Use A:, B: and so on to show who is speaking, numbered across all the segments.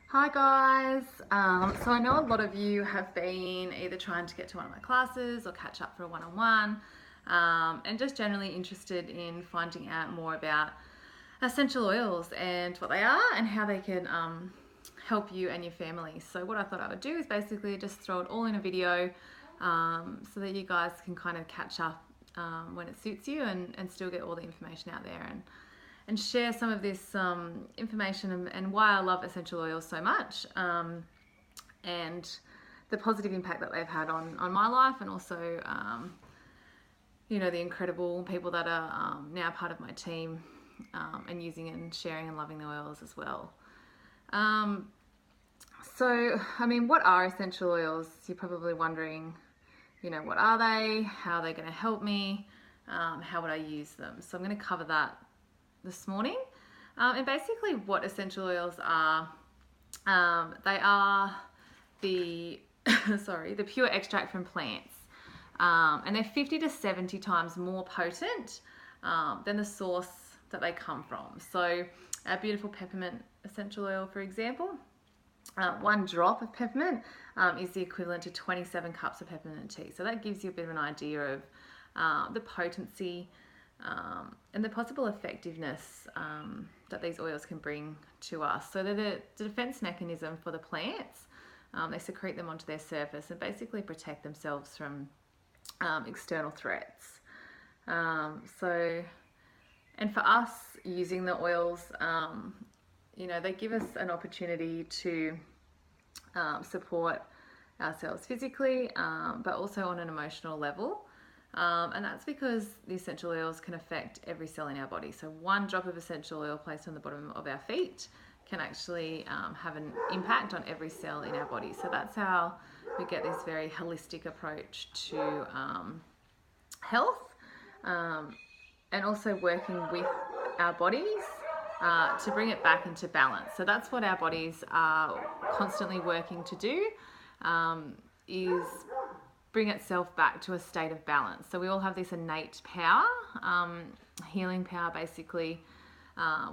A: Hi guys. So I know a lot of you have been either trying to get to one of my classes or catch up for a one-on-one, and just generally interested in finding out more about essential oils and what they are and how they can help you and your family. So what I thought I would do is basically just throw it all in a video, so that you guys can kind of catch up when it suits you and still get all the information out there and share some of this information and why I love essential oils so much, and the positive impact that they've had on my life, and also the incredible people that are now part of my team, and using and sharing and loving the oils as well. What are essential oils? You're probably wondering, what are they? How are they going to help me? How would I use them? So I'm going to cover that this morning. And basically what essential oils are, they are the the pure extract from plants, and they're 50 to 70 times more potent than the source that they come from. So our beautiful peppermint essential oil, for example, one drop of peppermint is the equivalent to 27 cups of peppermint tea. So that gives you a bit of an idea of the potency and the possible effectiveness that these oils can bring to us. So they're the defense mechanism for the plants. They secrete them onto their surface and basically protect themselves from external threats. And for us using the oils, they give us an opportunity to support ourselves physically, but also on an emotional level. And that's because the essential oils can affect every cell in our body. So one drop of essential oil placed on the bottom of our feet can actually have an impact on every cell in our body. So that's how we get this very holistic approach to health, and also working with our bodies to bring it back into balance. So that's what our bodies are constantly working to do, is bring itself back to a state of balance. So we all have this innate power, healing power basically,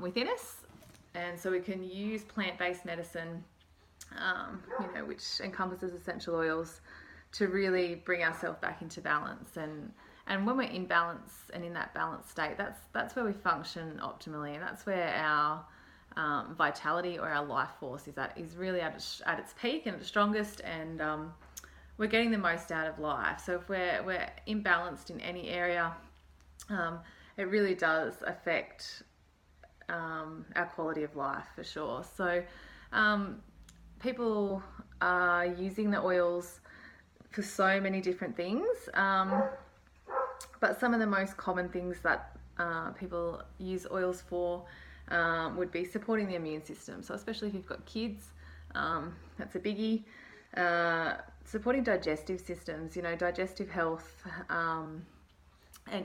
A: within us. And so we can use plant-based medicine, which encompasses essential oils, to really bring ourselves back into balance. And when we're in balance and in that balanced state, that's where we function optimally, and that's where our vitality or our life force is really at its peak and its strongest, and we're getting the most out of life. So if we're imbalanced in any area, it really does affect our quality of life for sure. So people are using the oils for so many different things, but some of the most common things that people use oils for would be supporting the immune system. So especially if you've got kids, that's a biggie. Supporting digestive systems, digestive health and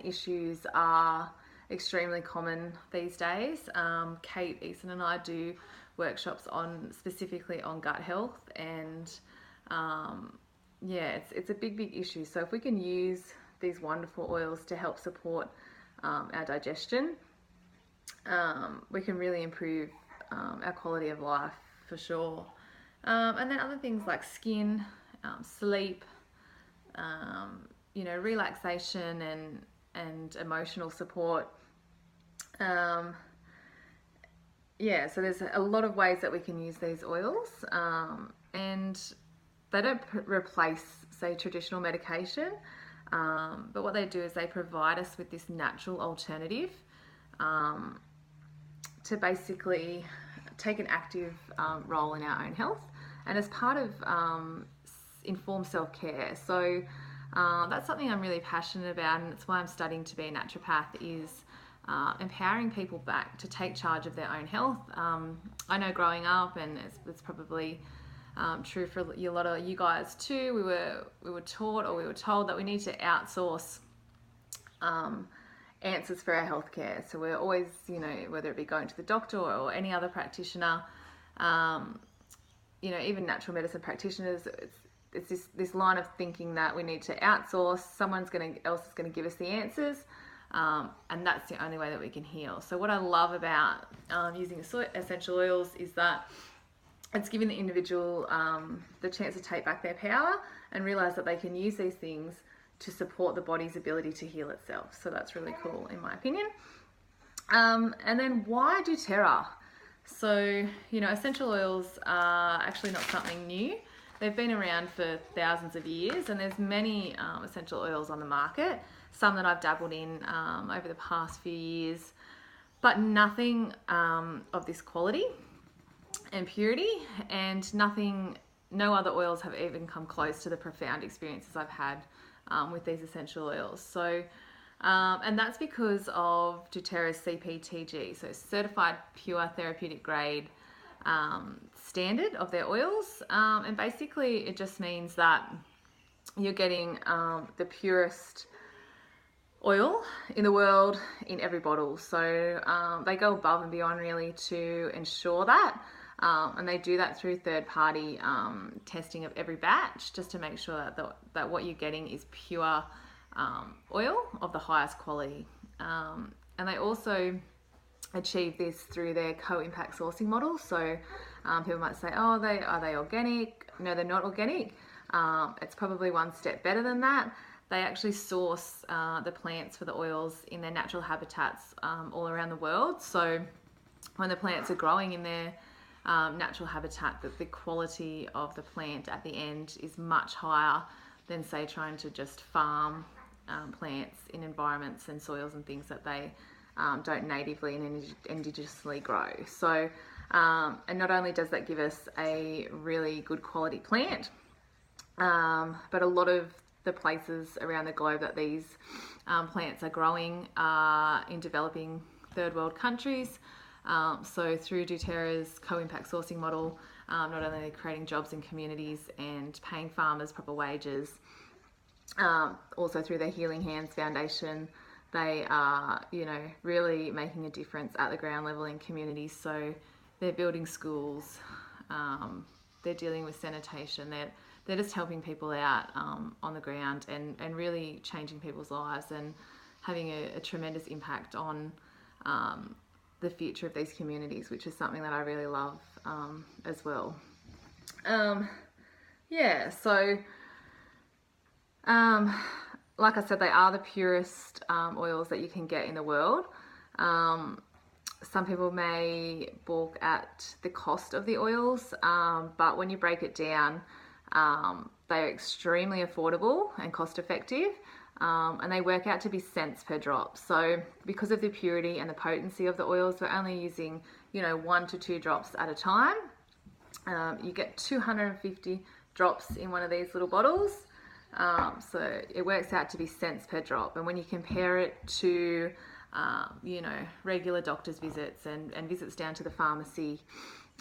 A: issues are extremely common these days. Kate Easton and I do workshops specifically on gut health, and it's a big issue. So if we can use these wonderful oils to help support our digestion, we can really improve our quality of life for sure. And then other things like skin, sleep, relaxation and emotional support. So there's a lot of ways that we can use these oils, and they don't replace, say, traditional medication, but what they do is they provide us with this natural alternative to basically take an active role in our own health, and as part of informed self-care. So that's something I'm really passionate about, and it's why I'm studying to be a naturopath, is empowering people back to take charge of their own health. I know growing up, and it's probably true for a lot of you guys too, we were taught, or we were told, that we need to outsource answers for our healthcare. So we're always, whether it be going to the doctor or any other practitioner, even natural medicine practitioners, it's this line of thinking that we need to outsource. Someone else is going to give us the answers, and that's the only way that we can heal. So what I love about using essential oils is that it's giving the individual the chance to take back their power and realize that they can use these things to support the body's ability to heal itself. So that's really cool, in my opinion. And then why doTERRA? So, you know, essential oils are actually not something new. They've been around for thousands of years, and there's many essential oils on the market, some that I've dabbled in over the past few years, but nothing of this quality and purity, and no other oils have even come close to the profound experiences I've had with these essential oils. So, and that's because of doTERRA's CPTG, so Certified Pure Therapeutic Grade standard of their oils. And basically it just means that you're getting the purest oil in the world in every bottle. So they go above and beyond really to ensure that. And they do that through third-party testing of every batch, just to make sure that what you're getting is pure oil of the highest quality. And they also achieve this through their co-impact sourcing model. So people might say, oh, are they organic? No, they're not organic. It's probably one step better than that. They actually source the plants for the oils in their natural habitats all around the world. So when the plants are growing in their natural habitat, the quality of the plant at the end is much higher than, say, trying to just farm plants in environments and soils and things that they don't natively and indigenously grow. So, and not only does that give us a really good quality plant, but a lot of the places around the globe that these plants are growing are in developing third world countries. So through doTERRA's co-impact sourcing model, not only are they creating jobs in communities and paying farmers proper wages, also through their Healing Hands Foundation, they are, you know, really making a difference at the ground level in communities. So they're building schools, they're dealing with sanitation, they're just helping people out on the ground and really changing people's lives and having a tremendous impact on the future of these communities, which is something that I really love as well. Yeah, so like I said, they are the purest oils that you can get in the world. Some people may balk at the cost of the oils, but when you break it down, they're extremely affordable and cost effective. And they work out to be cents per drop. So because of the purity and the potency of the oils, we're only using, you know, 1 to 2 drops at a time. You get 250 drops in one of these little bottles. So it works out to be cents per drop. And when you compare it to, you know, regular doctor's visits and visits down to the pharmacy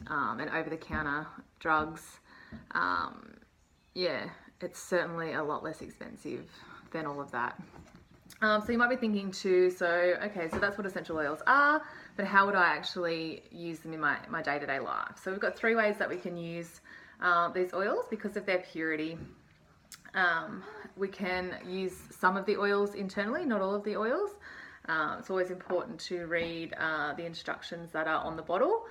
A: and over-the-counter drugs, yeah, it's certainly a lot less expensive than all of that. So you might be thinking too, so okay, so that's what essential oils are, but how would I actually use them in my day-to-day life? So we've got 3 ways that we can use these oils because of their purity. We can use some of the oils internally, not all of the oils. It's always important to read the instructions that are on the bottle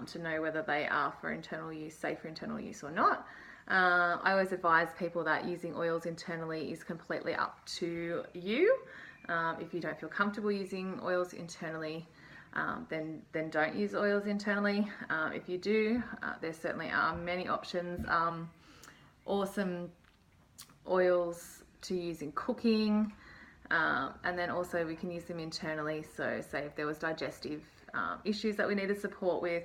A: to know whether they are for internal use, safe for internal use or not. I always advise people that using oils internally is completely up to you. If you don't feel comfortable using oils internally, then don't use oils internally. If you do, there certainly are many options. Awesome oils to use in cooking, and then also we can use them internally. So say if there was digestive issues that we needed support with,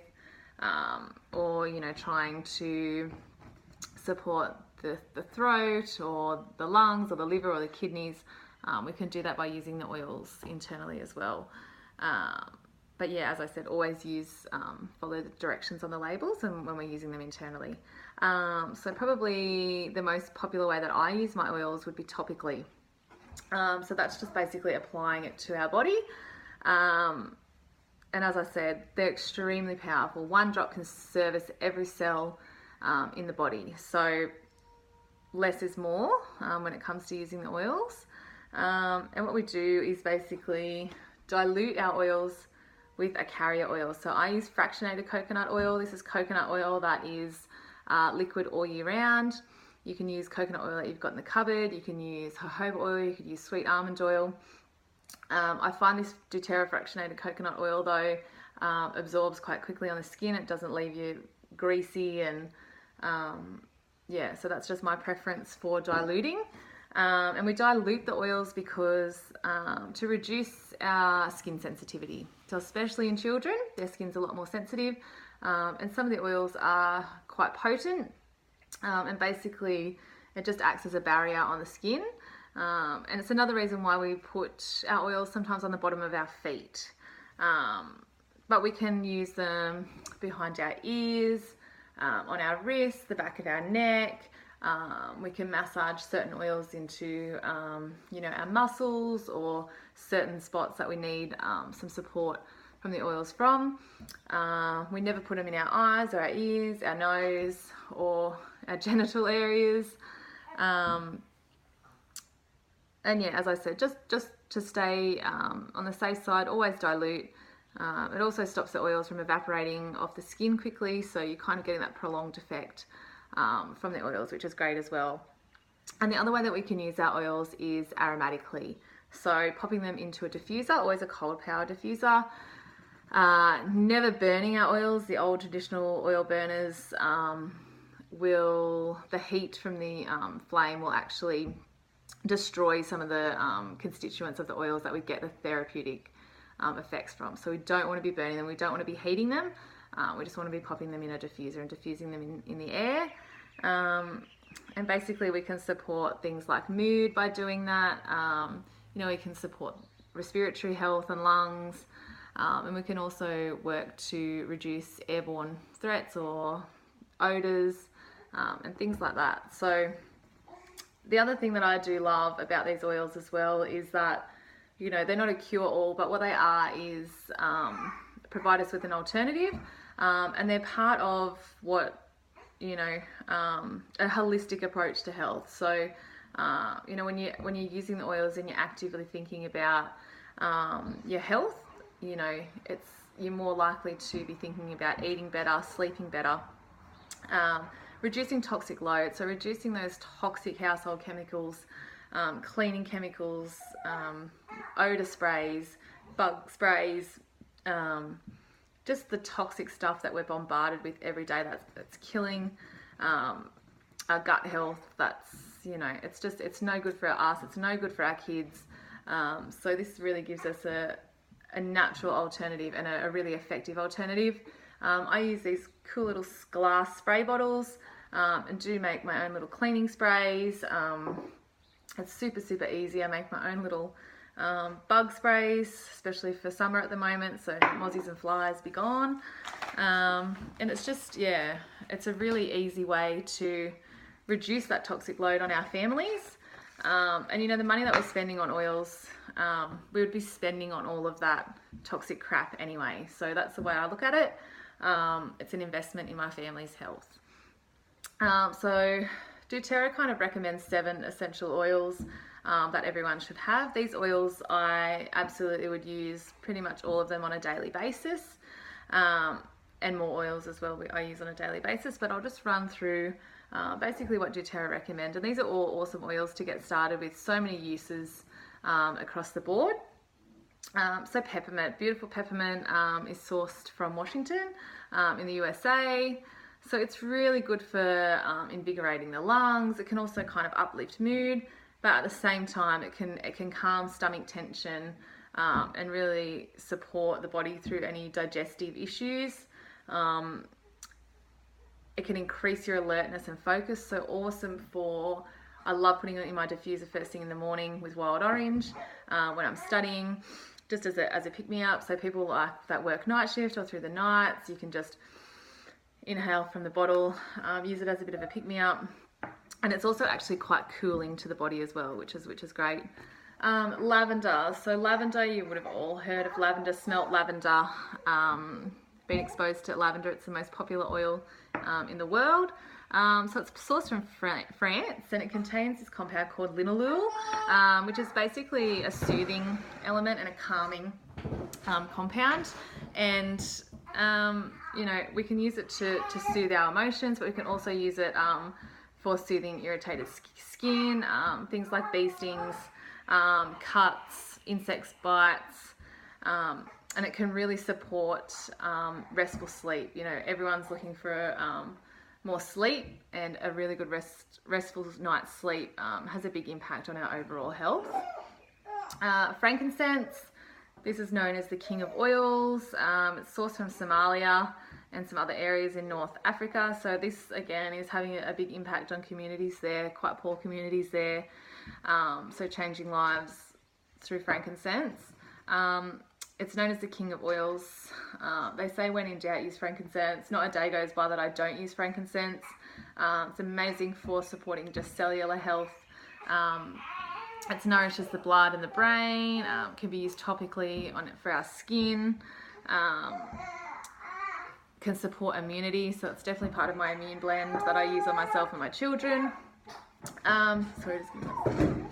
A: or, you know, trying to support the throat or the lungs or the liver or the kidneys, we can do that by using the oils internally as well. But yeah, as I said, always follow the directions on the labels and when we're using them internally. So probably the most popular way that I use my oils would be topically. So that's just basically applying it to our body. And as I said, they're extremely powerful. 1 drop can service every cell in the body. So less is more when it comes to using the oils. And what we do is basically dilute our oils with a carrier oil. So I use fractionated coconut oil. This is coconut oil that is liquid all year round. You can use coconut oil that you've got in the cupboard. You can use jojoba oil. You could use sweet almond oil. I find this doTERRA fractionated coconut oil though absorbs quite quickly on the skin. It doesn't leave you greasy, and yeah, so that's just my preference for diluting. And we dilute the oils because to reduce our skin sensitivity. So especially in children, their skin's a lot more sensitive, and some of the oils are quite potent, and basically it just acts as a barrier on the skin. And it's another reason why we put our oils sometimes on the bottom of our feet. But we can use them behind our ears, on our wrists, the back of our neck. We can massage certain oils into, you know, our muscles or certain spots that we need some support from the oils from. We never put them in our eyes or our ears, our nose, or our genital areas. And yeah, as I said, just to stay on the safe side, always dilute. It also stops the oils from evaporating off the skin quickly, so you're kind of getting that prolonged effect from the oils, which is great as well. And the other way that we can use our oils is aromatically. So popping them into a diffuser, always a cold power diffuser. Never burning our oils. The old traditional oil burners the heat from the flame will actually destroy some of the constituents of the oils that we get the therapeutic effects from. So we don't want to be burning them, we don't want to be heating them, we just want to be popping them in a diffuser and diffusing them in the air. And basically we can support things like mood by doing that. You know, we can support respiratory health and lungs, and we can also work to reduce airborne threats or odors and things like that. So the other thing that I do love about these oils as well is that, you know, they're not a cure-all, but what they are is provide us with an alternative, and they're part of what, you know, a holistic approach to health. So, you know, when you're using the oils and you're actively thinking about your health, you know, you're more likely to be thinking about eating better, sleeping better, reducing toxic load, so reducing those toxic household chemicals, cleaning chemicals, odor sprays, bug sprays, just the toxic stuff that we're bombarded with every day that's killing our gut health. That's, you know, it's no good for us, it's no good for our kids. So this really gives us a natural alternative and a really effective alternative. I use these cool little glass spray bottles and do make my own little cleaning sprays. It's super easy. I make my own little bug sprays, especially for summer at the moment, so mozzies and flies be gone. And it's just, yeah, it's a really easy way to reduce that toxic load on our families. And you know, the money that we're spending on oils, we would be spending on all of that toxic crap anyway. So that's the way I look at it. It's an investment in my family's health. So doTERRA kind of recommends 7 essential oils that everyone should have. These oils, I absolutely would use pretty much all of them on a daily basis, and more oils as well I use on a daily basis, but I'll just run through basically what doTERRA recommend. And these are all awesome oils to get started with, so many uses across the board. So peppermint, beautiful peppermint, is sourced from Washington in the USA. So it's really good for invigorating the lungs. It can also kind of uplift mood, but at the same time it can calm stomach tension and really support the body through any digestive issues. It can increase your alertness and focus. So awesome I love putting it in my diffuser first thing in the morning with wild orange when I'm studying, just as a pick-me-up. So people that work night shift or through the nights, you can just inhale from the bottle, use it as a bit of a pick-me-up. And it's also actually quite cooling to the body as well, which is great. Lavender. So lavender, you would have all heard of lavender, smelt lavender, been exposed to lavender. It's the most popular oil in the world. So it's sourced from France, and it contains this compound called linalool, which is basically a soothing element and a calming compound. And you know, we can use it to soothe our emotions, but we can also use it for soothing irritated skin, things like bee stings, cuts, insects bites, and it can really support restful sleep. You know, everyone's looking for more sleep, and a really good restful night's sleep has a big impact on our overall health. Frankincense, this is known as the king of oils. It's sourced from Somalia and some other areas in North Africa. So this again is having a big impact on communities there, quite poor communities there. So changing lives through frankincense. It's known as the king of oils. They say when in doubt, use frankincense. Not a day goes by that I don't use frankincense. It's amazing for supporting just cellular health. It nourishes the blood and the brain. Can be used topically on it for our skin. Can support immunity, so it's definitely part of my immune blend that I use on myself and my children. Sorry, just give me a second.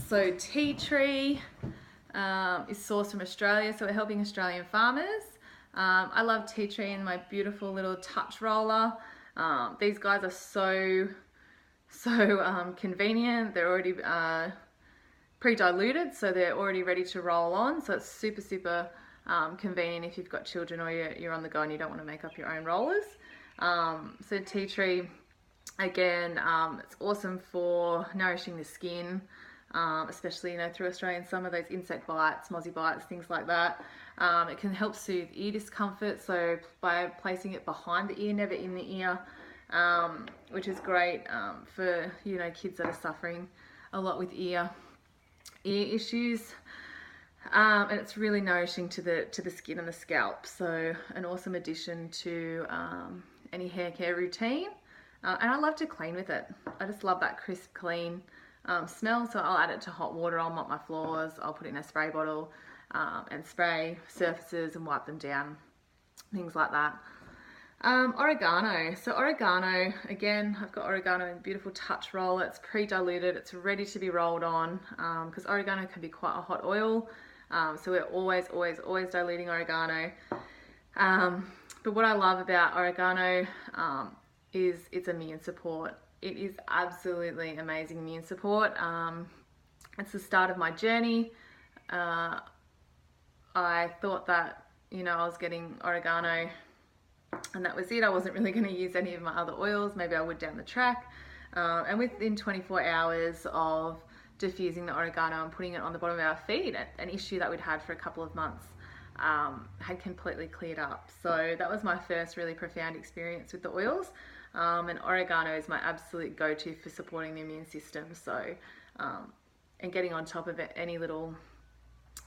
A: So tea tree is sourced from Australia, so we're helping Australian farmers. I love tea tree and my beautiful little touch roller. These guys are so convenient. They're already pre-diluted, so they're already ready to roll on. So it's super convenient if you've got children or you're on the go and you don't want to make up your own rollers. So tea tree, again, it's awesome for nourishing the skin, especially, you know, through Australian summer, those insect bites, mozzie bites, things like that. It can help soothe ear discomfort, so by placing it behind the ear, never in the ear, which is great for, you know, kids that are suffering a lot with ear issues. And it's really nourishing to the skin and the scalp, so an awesome addition to any hair care routine. And I love to clean with it. I just love that crisp, clean smell, so I'll add it to hot water, I'll mop my floors, I'll put it in a spray bottle and spray surfaces and wipe them down, things like that. Oregano. So oregano, again, I've got oregano in a beautiful touch roller. It's pre-diluted, it's ready to be rolled on, because oregano can be quite a hot oil. So we're always diluting oregano. But what I love about oregano is its immune support. It is absolutely amazing immune support. It's the start of my journey. I thought that, you know, I was getting oregano and that was it. I wasn't really going to use any of my other oils. Maybe I would down the track. And within 24 hours of diffusing the oregano and putting it on the bottom of our feet, an issue that we'd had for a couple of months had completely cleared up. So that was my first really profound experience with the oils. And oregano is my absolute go-to for supporting the immune system. So, and getting on top of it, any little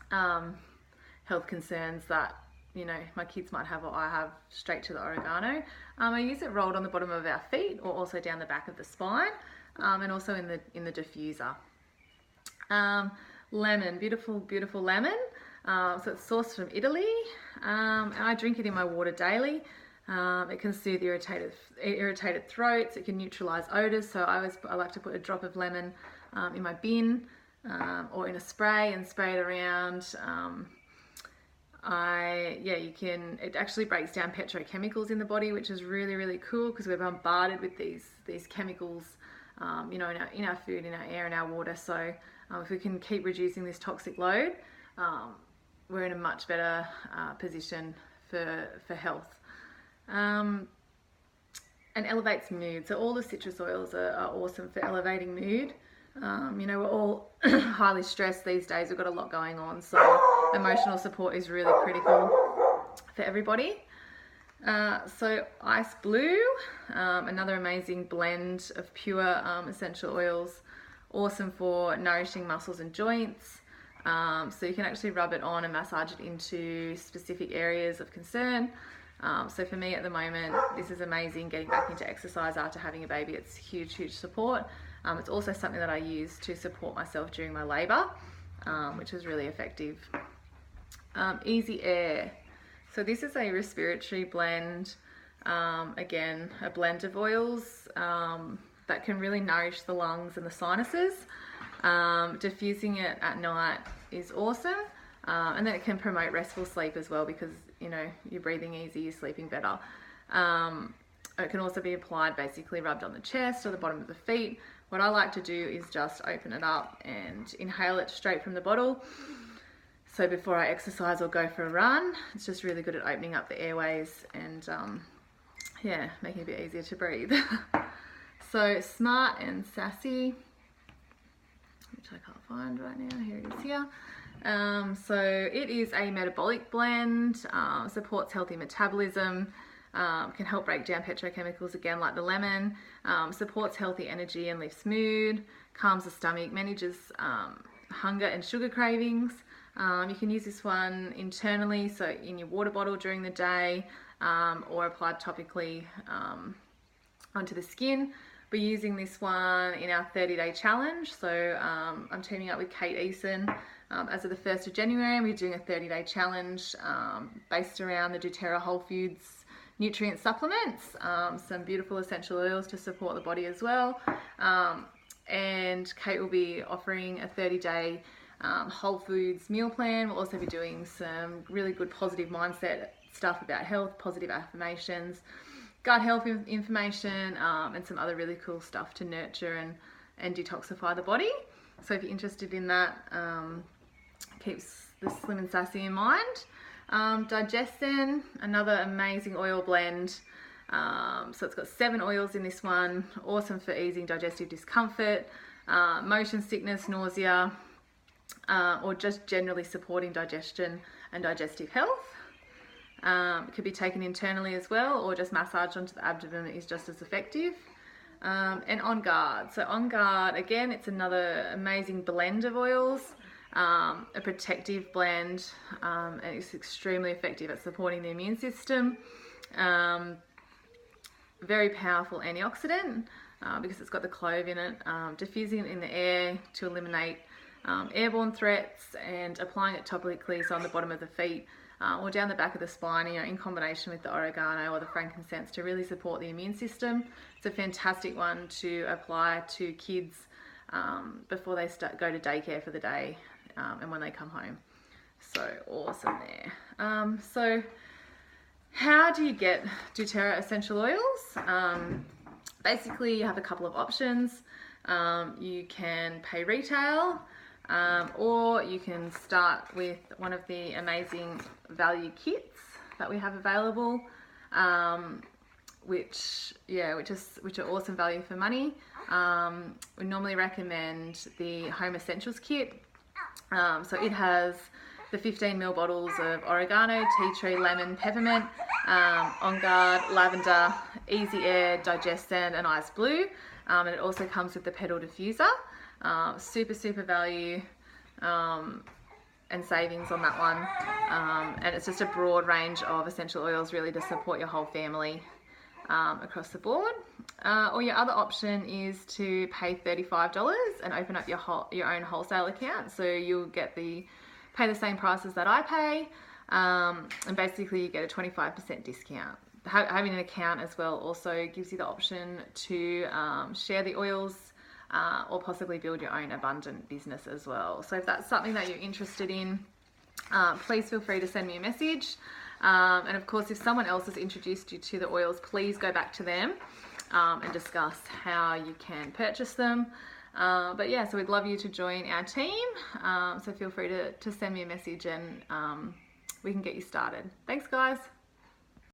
A: health concerns that, you know, my kids might have or I have, straight to the oregano. I use it rolled on the bottom of our feet or also down the back of the spine, and also in the diffuser. Lemon, beautiful lemon. So it's sourced from Italy, and I drink it in my water daily. It can soothe irritated throats. It can neutralize odors. So I like to put a drop of lemon in my bin or in a spray and spray it around. It actually breaks down petrochemicals in the body, which is really cool because we're bombarded with these chemicals, you know, in our food, in our air, in our water. So if we can keep reducing this toxic load, we're in a much better position for health. And elevates mood. So all the citrus oils are awesome for elevating mood. You know, we're all highly stressed these days. We've got a lot going on, so emotional support is really critical for everybody. So Ice Blue, another amazing blend of pure essential oils, awesome for nourishing muscles and joints. So you can actually rub it on and massage it into specific areas of concern. So for me at the moment, this is amazing, getting back into exercise after having a baby. It's huge support. It's also something that I use to support myself during my labour, which is really effective. Easy Air. So this is a respiratory blend, again, a blend of oils that can really nourish the lungs and the sinuses. Diffusing it at night is awesome. And then it can promote restful sleep as well, because you know, you're breathing easy, you're sleeping better. It can also be applied, basically rubbed on the chest or the bottom of the feet. What I like to do is just open it up and inhale it straight from the bottle. So before I exercise or go for a run, it's just really good at opening up the airways and yeah, making it a bit easier to breathe. So Smart and Sassy, which I can't find right now, here it is here. So it is a metabolic blend, supports healthy metabolism, can help break down petrochemicals again like the lemon, supports healthy energy and lifts mood, calms the stomach, manages hunger and sugar cravings. You can use this one internally, so in your water bottle during the day, or applied topically onto the skin. We're using this one in our 30-day challenge, so I'm teaming up with Kate Eason as of the 1st of January, and we're doing a 30-day challenge based around the doTERRA Whole Foods nutrient supplements, some beautiful essential oils to support the body as well, and Kate will be offering a 30-day Whole Foods meal plan. We'll also be doing some really good positive mindset stuff about health, positive affirmations, gut health information, and some other really cool stuff to nurture and detoxify the body. So if you're interested in that, keeps the Slim and Sassy in mind. Digestin, another amazing oil blend. So it's got 7 oils in this one, awesome for easing digestive discomfort, motion sickness, nausea, or just generally supporting digestion and digestive health. It could be taken internally as well, or just massaged onto the abdomen is just as effective. And On Guard. So On Guard, again, it's another amazing blend of oils, a protective blend, and it's extremely effective at supporting the immune system. Very powerful antioxidant because it's got the clove in it, diffusing it in the air to eliminate airborne threats, and applying it topically, so on the bottom of the feet or down the back of the spine, you know, in combination with the oregano or the frankincense to really support the immune system. It's a fantastic one to apply to kids before they go to daycare for the day and when they come home. So awesome there. So how do you get doTERRA essential oils? Basically, you have a couple of options. You can pay retail, or you can start with one of the amazing value kits that we have available, which are awesome value for money. We normally recommend the Home Essentials kit. So it has the 15ml bottles of oregano, tea tree, lemon, peppermint, On Guard, lavender, Easy Air, Digestin, and Ice Blue. And it also comes with the pedal diffuser. Super value and savings on that one. And it's just a broad range of essential oils really to support your whole family across the board. Or your other option is to pay $35 and open up your own wholesale account. So you'll pay the same prices that I pay, and basically you get a 25% discount. Having an account as well also gives you the option to share the oils or possibly build your own abundant business as well. So if that's something that you're interested in, please feel free to send me a message. And of course, if someone else has introduced you to the oils, please go back to them and discuss how you can purchase them. But yeah, so we'd love you to join our team. So feel free to send me a message and we can get you started. Thanks, guys.